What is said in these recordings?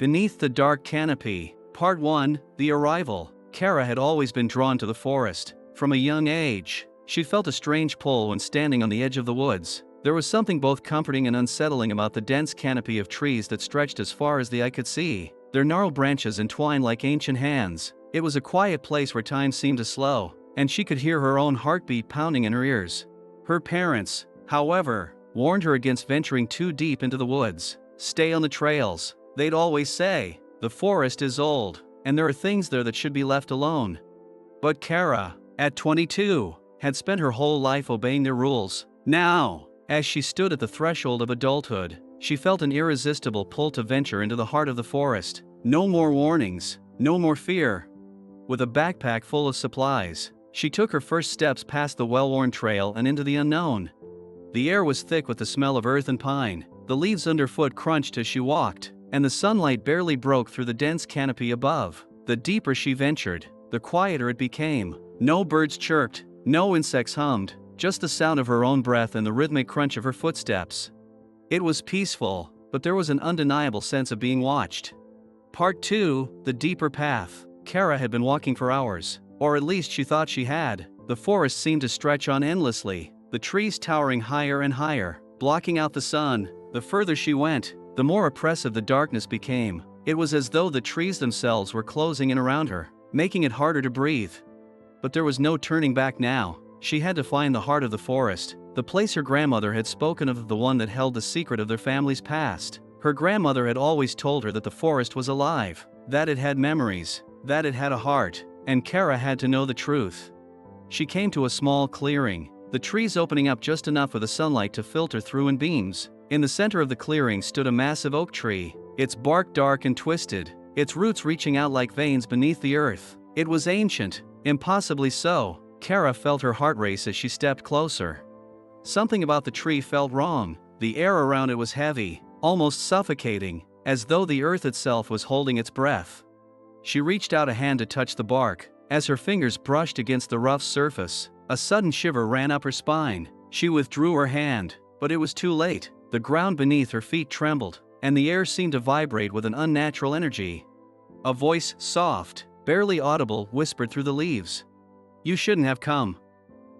Beneath the Dark Canopy. Part 1, The Arrival. Kara had always been drawn to the forest. From a young age, she felt a strange pull when standing on the edge of the woods. There was something both comforting and unsettling about the dense canopy of trees that stretched as far as the eye could see. Their gnarled branches entwined like ancient hands. It was a quiet place where time seemed to slow, and she could hear her own heartbeat pounding in her ears. Her parents, however, warned her against venturing too deep into the woods. Stay on the trails, they'd always say. The forest is old, and there are things there that should be left alone. But Kara, at 22, had spent her whole life obeying their rules. Now, as she stood at the threshold of adulthood, she felt an irresistible pull to venture into the heart of the forest. No more warnings, no more fear. With a backpack full of supplies, she took her first steps past the well-worn trail and into the unknown. The air was thick with the smell of earth and pine. The leaves underfoot crunched as she walked, and the sunlight barely broke through the dense canopy above. The deeper she ventured, the quieter it became. No birds chirped, no insects hummed, just the sound of her own breath and the rhythmic crunch of her footsteps. It was peaceful, but there was an undeniable sense of being watched. Part 2, The Deeper Path. Kara had been walking for hours, or at least she thought she had. The forest seemed to stretch on endlessly, the trees towering higher and higher, blocking out the sun. The further she went, the more oppressive the darkness became. It was as though the trees themselves were closing in around her, making it harder to breathe. But there was no turning back now. She had to find the heart of the forest, the place her grandmother had spoken of, the one that held the secret of their family's past. Her grandmother had always told her that the forest was alive, that it had memories, that it had a heart, and Kara had to know the truth. She came to a small clearing, the trees opening up just enough for the sunlight to filter through in beams. In the center of the clearing stood a massive oak tree, its bark dark and twisted, its roots reaching out like veins beneath the earth. It was ancient, impossibly so. Kara felt her heart race as she stepped closer. Something about the tree felt wrong. The air around it was heavy, almost suffocating, as though the earth itself was holding its breath. She reached out a hand to touch the bark. As her fingers brushed against the rough surface, a sudden shiver ran up her spine. She withdrew her hand, but it was too late. The ground beneath her feet trembled, and the air seemed to vibrate with an unnatural energy. A voice, soft, barely audible, whispered through the leaves. "You shouldn't have come."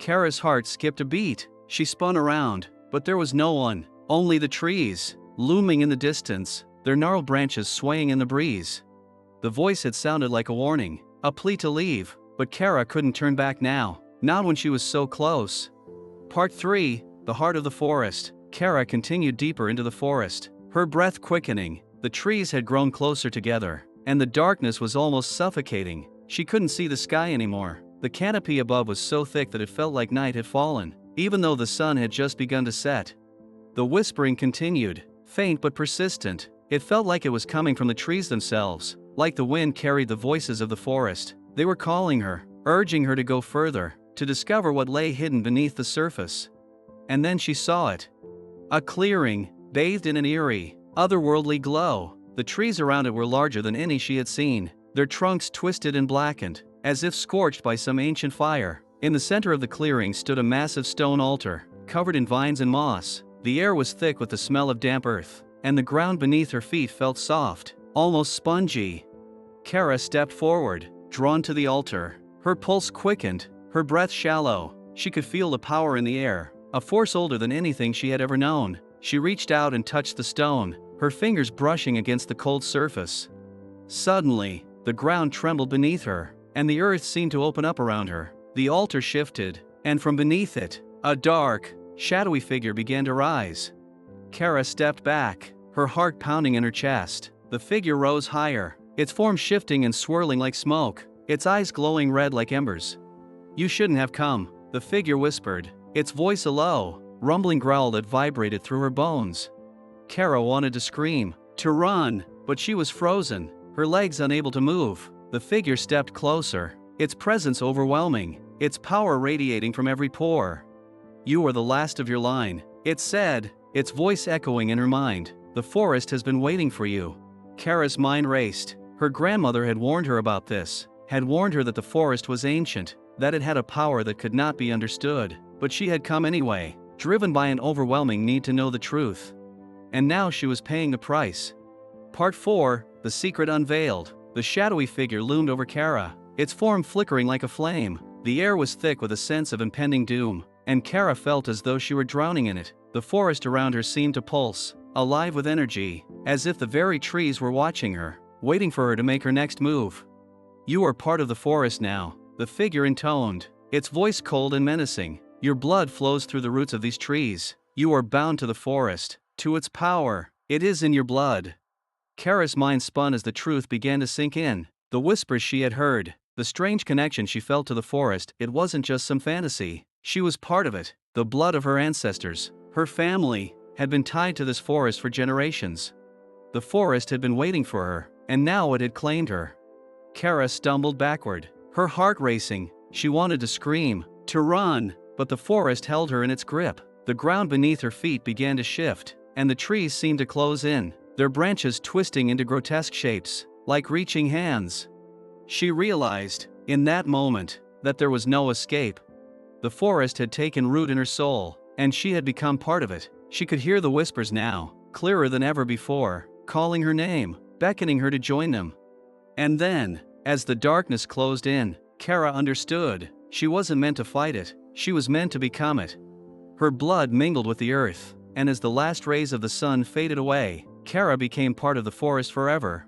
Kara's heart skipped a beat. She spun around, but there was no one, only the trees, looming in the distance, their gnarled branches swaying in the breeze. The voice had sounded like a warning, a plea to leave, but Kara couldn't turn back now, not when she was so close. Part 3, The Heart of the Forest. Kara continued deeper into the forest, her breath quickening. The trees had grown closer together, and the darkness was almost suffocating. She couldn't see the sky anymore. The canopy above was so thick that it felt like night had fallen, even though the sun had just begun to set. The whispering continued, faint but persistent. It felt like it was coming from the trees themselves, like the wind carried the voices of the forest. They were calling her, urging her to go further, to discover what lay hidden beneath the surface. And then she saw it. A clearing, bathed in an eerie, otherworldly glow. The trees around it were larger than any she had seen, their trunks twisted and blackened, as if scorched by some ancient fire. In the center of the clearing stood a massive stone altar, covered in vines and moss. The air was thick with the smell of damp earth, and the ground beneath her feet felt soft, almost spongy. Kara stepped forward, drawn to the altar. Her pulse quickened, her breath shallow. She could feel the power in the air, a force older than anything she had ever known. She reached out and touched the stone, her fingers brushing against the cold surface. Suddenly, the ground trembled beneath her, and the earth seemed to open up around her. The altar shifted, and from beneath it, a dark, shadowy figure began to rise. Kara stepped back, her heart pounding in her chest. The figure rose higher, its form shifting and swirling like smoke, its eyes glowing red like embers. "You shouldn't have come," the figure whispered, its voice a low, rumbling growl that vibrated through her bones. Kara wanted to scream, to run, but she was frozen, her legs unable to move. The figure stepped closer, its presence overwhelming, its power radiating from every pore. "You are the last of your line," it said, its voice echoing in her mind. "The forest has been waiting for you." Kara's mind raced. Her grandmother had warned her about this, had warned her that the forest was ancient, that it had a power that could not be understood. But she had come anyway, driven by an overwhelming need to know the truth. And now she was paying the price. Part 4, the secret unveiled. The shadowy figure loomed over Kara, its form flickering like a flame. The air was thick with a sense of impending doom, and Kara felt as though she were drowning in it. The forest around her seemed to pulse, alive with energy, as if the very trees were watching her, waiting for her to make her next move. "You are part of the forest now," the figure intoned, its voice cold and menacing. "Your blood flows through the roots of these trees. You are bound to the forest, to its power. It is in your blood." Kara's mind spun as the truth began to sink in. The whispers she had heard, the strange connection she felt to the forest, it wasn't just some fantasy. She was part of it. The blood of her ancestors, her family, had been tied to this forest for generations. The forest had been waiting for her, and now it had claimed her. Kara stumbled backward, her heart racing. She wanted to scream, to run, but the forest held her in its grip. The ground beneath her feet began to shift, and the trees seemed to close in, their branches twisting into grotesque shapes, like reaching hands. She realized, in that moment, that there was no escape. The forest had taken root in her soul, and she had become part of it. She could hear the whispers now, clearer than ever before, calling her name, beckoning her to join them. And then, as the darkness closed in, Kara understood. She wasn't meant to fight it, she was meant to become it. Her blood mingled with the earth, and as the last rays of the sun faded away, Kara became part of the forest forever.